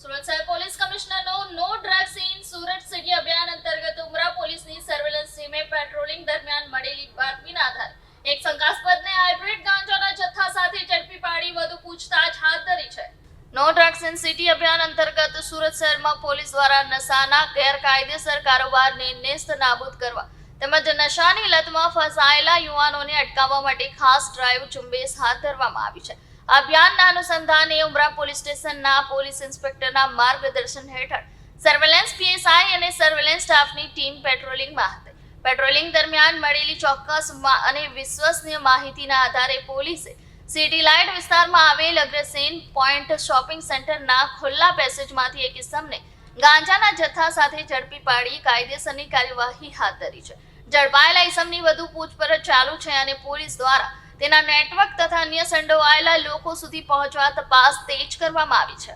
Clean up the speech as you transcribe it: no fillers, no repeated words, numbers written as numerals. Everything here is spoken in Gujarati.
સુરત શહેર પોલીસ કમિશનરનો નો ડ્રગ્સ ઇન સુરત સિટી અભિયાન અંતર્ગત ઉમરા પોલીસની સર્વેલન્સ ટીમે પેટ્રોલિંગ દરમિયાન મળેલી બાતમીના આધારે એક શંકાસ્પદને હાઇબ્રિડ ગાંજાના જથ્થા સાથે ઝડપી પાડી વધુ પૂછતાછ હાથ ધરી છે. નો ડ્રગ્સ ઇન સિટી અભિયાન અંતર્ગત સુરત શહેરમાં પોલીસ દ્વારા નશાના ગેરકાયદેસર કારોબારને નેસ્ત નાબૂદ કરવા તેમજ નશાની લતમાં ફસાયેલા યુવાનોને અટકાવવા માટે ખાસ ડ્રાઈવ ઝુંબેશ હાથ ધરવામાં આવી છે. આ અભિયાનના અનુસંધાને ઉમરા પોલીસ સ્ટેશનના પોલીસ ઇન્સ્પેક્ટરના માર્ગદર્શન હેઠળ સર્વેલન્સ પીએસઆઈ અને સર્વેલન્સ સ્ટાફની ટીમ પેટ્રોલિંગમાં હતી. પેટ્રોલિંગ દરમિયાન મળેલી ચોક્કસ અને વિશ્વસનીય માહિતીના આધારે પોલીસે સિટી લાઇટ વિસ્તારમાં આવેલ અગ્રસેન પોઈન્ટ શોપિંગ સેન્ટરના ખુલ્લા પેસેજમાંથી એક ઇસમને ગાંજાના જથ્થા સાથે ઝડપી પાડી કાયદેસરની કાર્યવાહી હાથ ધરી છે. ઝડપાયેલા ઇસમની વધુ પૂછપરછ ચાલુ છે અને પોલીસ દ્વારા તેના નેટવર્ક તથા અન્ય સંડોવાયેલા લોકો સુધી પહોંચવા તપાસ તેજ કરવામાં આવી છે.